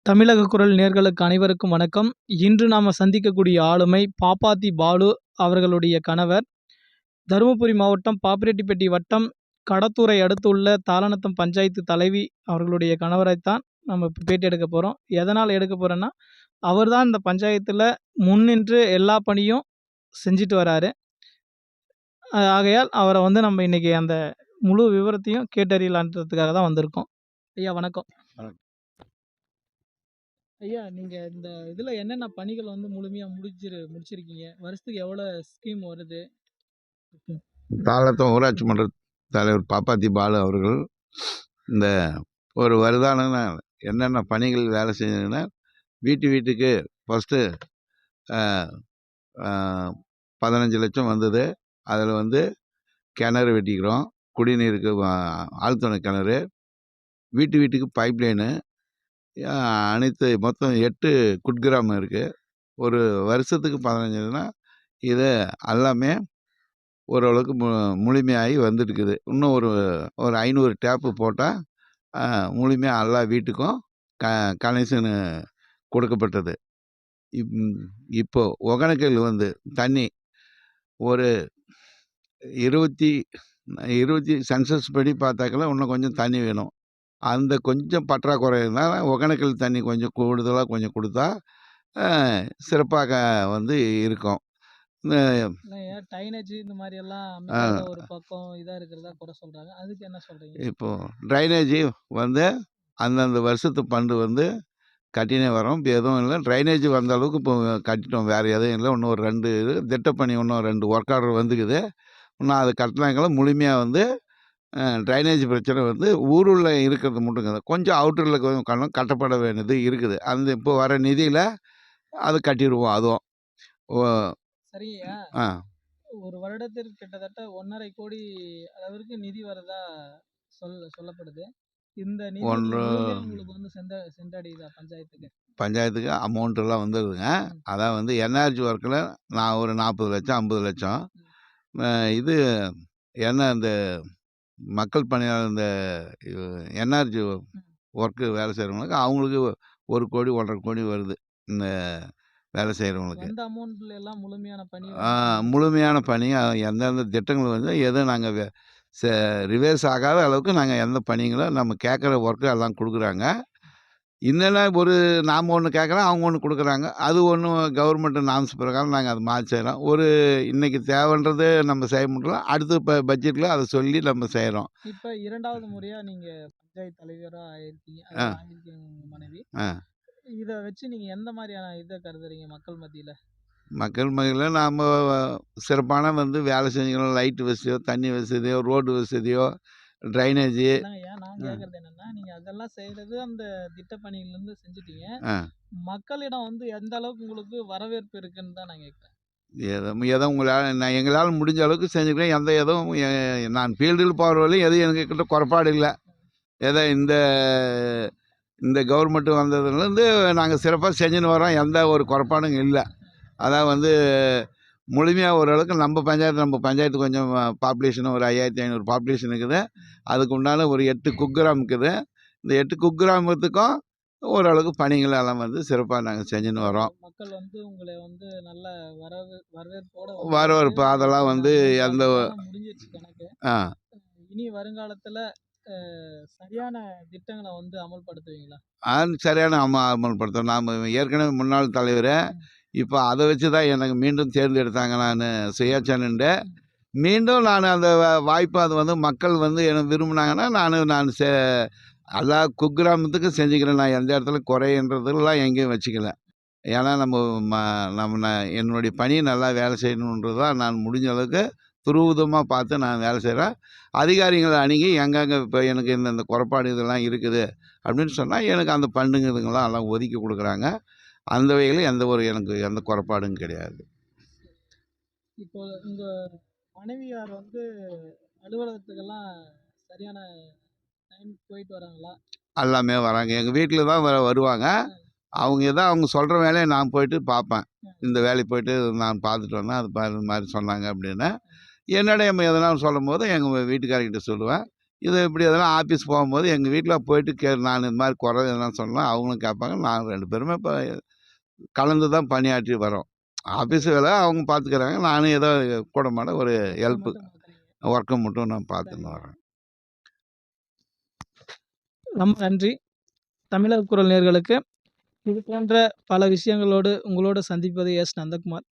தமிழக குரல் நேயர்களுக்கு அனைவருக்கும் வணக்கம். இன்று நாம சந்திக்கக்கூடிய ஆளுமை பாப்பாத்தி பாலு அவர்களுடைய கணவர். தருமபுரி மாவட்டம் பாப்பிரெட்டிப்பட்டி வட்டம் கடத்தூரை அடுத்துள்ள தாளநத்தம் பஞ்சாயத்து தலைவி அவர்களுடைய கணவரைத்தான் நம்ம இப்ப பேட்டி எடுக்க போறோம். எதனால எடுக்க போறோம்னா, அவர் தான் இந்த பஞ்சாயத்துல முன்னின்று எல்லா பணியும் செஞ்சுட்டு வராரு. ஆகையால் அவர வந்து நம்ம இன்னைக்கு அந்த முழு விவரத்தையும் கேட்டறியலான்றதுக்காக தான் வந்திருக்கோம். ஐயா வணக்கம். வணக்கம். ஐயா, நீங்க இந்த இதுல என்னென்ன பணிகள் வந்து முழுமையா முடிச்சிருக்கீங்க? வருஷத்துக்கு எவ்வளவு ஸ்கீம் வருது? ம். தாளத்தம் ஊராட்சி மன்ற தலைவர் பாப்பாத்தி பாலு அவர்கள் இந்த ஒரு வருடான என்னென்ன பணிகள் வேலை செஞ்சதுன்னா, வீட்டுக்கு ஃபஸ்ட்டு 15 லட்சம் வந்தது. அதில் வந்து கிணறு வெட்டிக்கிறோம். குடிநீருக்கு ஆழ்துணை கிணறு, வீட்டுக்கு பைப் லைனு, அனைத்து மொத்தம் 8 குட்கிராமம் இருக்குது. ஒரு வருஷத்துக்கு 15னா இது எல்லாமே ஓரளவுக்கு முழுமையாகி வந்துட்டுருக்குது. இன்னும் ஒரு 500 டேப்பு போட்டால் முழுமையாக எல்லா வீட்டுக்கும் கனெக்ஷனு கொடுக்கப்பட்டது. இப்போ ஒகேனக்கல் வந்து தண்ணி ஒரு 20 சென்சஸ் படி பார்த்தாக்கல இன்னும் கொஞ்சம் தண்ணி வேணும். அந்த கொஞ்சம் பற்றாக்குறை இருந்தால் ஒகேனக்கல் தண்ணி கொஞ்சம் கூடுதலாக கொஞ்சம் கொடுத்தா சிறப்பாக வந்து இருக்கும். இல்லையா, டைனேஜ் இந்த மாதிரி எல்லாம் அமைக்காத ஒரு பக்கம் இதா இருக்கிறதா குறை சொல்றாங்க. அதுக்கு என்ன சொல்றீங்க? இப்போ ட்ரைனேஜ் வந்து அந்தந்த வருஷத்து ஃபண்டு வந்து கட்டினே வரோம். இப்போ எதுவும் இல்லை. ட்ரைனேஜ் வந்த அளவுக்கு இப்போ கட்டிட்டோம். வேறு எதுவும் இல்லை. இன்னும் ஒரு 2 இது திட்டப்பணி, இன்னும் 2 ஒர்க் ஆர்டர் வந்துக்குது. இன்னும் அது கட்டினாங்கள முழுமையாக வந்து ட்ரைனேஜ் பிரச்சனை வந்து ஊருள்ள இருக்கிறது மட்டும் கொஞ்சம் அவுட்டரில் கொஞ்சம் கட்டப்பட வேண்டியது இருக்குது. அந்த இப்போ வர நிதியில் அது கட்டிடுவோம். அதுவும் சரியா, ஒரு வருடத்திற்கு கிட்டத்தட்ட 1.5 கோடி அளவிற்கு நிதி வரதா சொல்லப்படுது. இந்த நிதி உங்களுக்கு வந்து சென்றடையுதா பஞ்சாயத்துக்கு? அமௌண்ட் எல்லாம் வந்துடுதுங்க. அதான் வந்து என்ஆர்ஜி ஒர்க்கில் நான் ஒரு 40 லட்சம் 50 லட்சம், இது என்ன இந்த மக்கள் பணியாளர் இந்த என்ஆர்ஜி ஒர்க்கு வேலை செய்கிறவங்களுக்கு அவங்களுக்கு 1 கோடி 1.5 கோடி வருது. இந்த வேலை செய்கிறவங்களுக்கு முழுமையான பணி எந்தெந்த திட்டங்கள் வந்து எதுவும் நாங்கள் ரிவர்ஸ் ஆகாத அளவுக்கு நாங்கள் எந்த பணிங்களும் நம்ம கேட்குற ஒர்க்கு எல்லாம் கொடுக்குறாங்க. என்னென்ன நாம் ஒன்று கேட்குறோம், அவங்க ஒன்று கொடுக்குறாங்க. அது ஒன்றும் கவர்மெண்ட் நாம்ஸ் பிரகாரம் நாங்கள் அதை மாற்றி செய்கிறோம். இன்றைக்கி தேவைன்றது நம்ம செய்ய முடியல, அடுத்து இப்போ பட்ஜெட்டில் அதை சொல்லி நம்ம செய்கிறோம். இப்போ 2வது முறையாக நீங்கள் பஞ்சாயத்து தலைவராக ஆயிருக்கீங்க, மனைவி. இதை வச்சு நீங்கள் எந்த மாதிரியான இதை கருதுறீங்க மக்கள் மத்தியில்? மக்கள் மத்தியில் நாம் சிறப்பான வந்து வேலை செஞ்சுக்கணும். லைட்டு வசதியோ, தண்ணி வசதியோ, ரோடு வசதியோ, ட்ரைனேஜு. நான் கேட்குறது என்னன்னா, நீங்கள் அதெல்லாம் செய்கிறது அந்த திட்டப்பணியிலேருந்து செஞ்சுட்டீங்க. மக்களிடம் வந்து எந்த அளவுக்கு உங்களுக்கு வரவேற்பு இருக்குன்னு தான் நான் கேட்குறேன். எதோ நான் எங்களால் முடிஞ்ச அளவுக்கு செஞ்சுக்கிறேன். எதுவும் நான் ஃபீல்டில் போகிற வரையும் எதுவும் எங்ககிட்ட குறைபாடு இல்லை. ஏதோ இந்த கவர்மெண்ட்டு வந்ததுலேருந்து நாங்கள் சிறப்பாக செஞ்சுன்னு வரோம். எந்த ஒரு குறைபாடும் இல்லை. அதான் வந்து முழுமையாக ஓரளவுக்கு நம்ம பஞ்சாயத்து கொஞ்சம் பாப்புலேஷன் ஒரு 5500 பாப்புலேஷன் இருக்குது. அதுக்கு உண்டான ஒரு 8 குக்கிராம் இருக்குது. இந்த 8 குக்கிராமத்துக்கும் ஓரளவுக்கு பணிகள் எல்லாம் வந்து சிறப்பாக நாங்கள் செஞ்சுன்னு வரோம். மக்கள் வந்து உங்களை வந்து நல்ல வரவேற்பு அதெல்லாம் வந்து எந்த முடிஞ்சிருச்சு கணக்கு. இனி வருங்காலத்தில் சரியான திட்டங்களை வந்து அமல்படுத்துவீங்களா? சரியான அமல்படுத்தும். நாம் ஏற்கனவே முன்னாள் தலைவர், இப்போ அதை வச்சு தான் எனக்கு மீண்டும் தேர்ந்தெடுத்தாங்க. நான் சுயேட்சைன்னு மீண்டும் நான் அந்த வாய்ப்பு அது வந்து மக்கள் வந்து எனக்கு விரும்பினாங்கன்னா நான் எல்லா குக்கிராமத்துக்கும் செஞ்சுக்கிறேன். நான் எந்த இடத்துல குறைன்றதுலாம் எங்கேயும் வச்சுக்கல. ஏன்னா என்னுடைய பணி நல்லா வேலை செய்யணுன்றது தான் நான் முடிஞ்ச அளவுக்கு துருவுதமாக பார்த்து நான் வேலை செய்கிறேன். அதிகாரிகளை அணுகி எங்கெங்கே இப்போ எனக்கு இந்த குறைபாடு இதெல்லாம் இருக்குது அப்படின்னு சொன்னால் எனக்கு அந்த பண்டுங்க இதுங்கெல்லாம் எல்லாம் ஒதுக்கி கொடுக்குறாங்க. அந்த வகையில் எனக்கு எந்த குறைபாடும் கிடையாது. இப்போ உங்கள் மனைவியார் வந்து அலுவலகத்துக்கெல்லாம் சரியான டைம் போயிட்டு வராங்களா? எல்லாமே வராங்க. எங்கள் வீட்டில் தான் வருவாங்க. அவங்க சொல்கிற வேலையை நான் போயிட்டு பார்ப்பேன். இந்த வேலைக்கு போயிட்டு நான் பார்த்துட்டு வந்தேன், அது மாதிரி சொன்னாங்க அப்படின்னு. என்னடா எதனாலும் சொல்லும் போது எங்கள் வீட்டுக்காரர்கிட்ட சொல்லுவேன். இது இப்படி எதனா ஆஃபீஸ் போகும்போது எங்கள் வீட்டில் போயிட்டு நான் இது மாதிரி குறை எதனா சொன்னால் அவங்களும் கேட்பாங்க. நாங்கள் 2 பேருமே இப்போ கலந்து தான் பணியாற்றி வரோம். ஆஃபீஸ் வேலை அவங்க பார்த்துக்கிறாங்க. நானும் ஏதோ கூட மாட ஒரு ஹெல்ப்பு ஒர்க்கை மட்டும் நான் பார்த்துன்னு வரேன். ரொம்ப நன்றி. தமிழக குரல் நேயர்களுக்கு இது போன்ற பல விஷயங்களோடு உங்களோடு சந்திப்பது எஸ். நந்தகுமார்.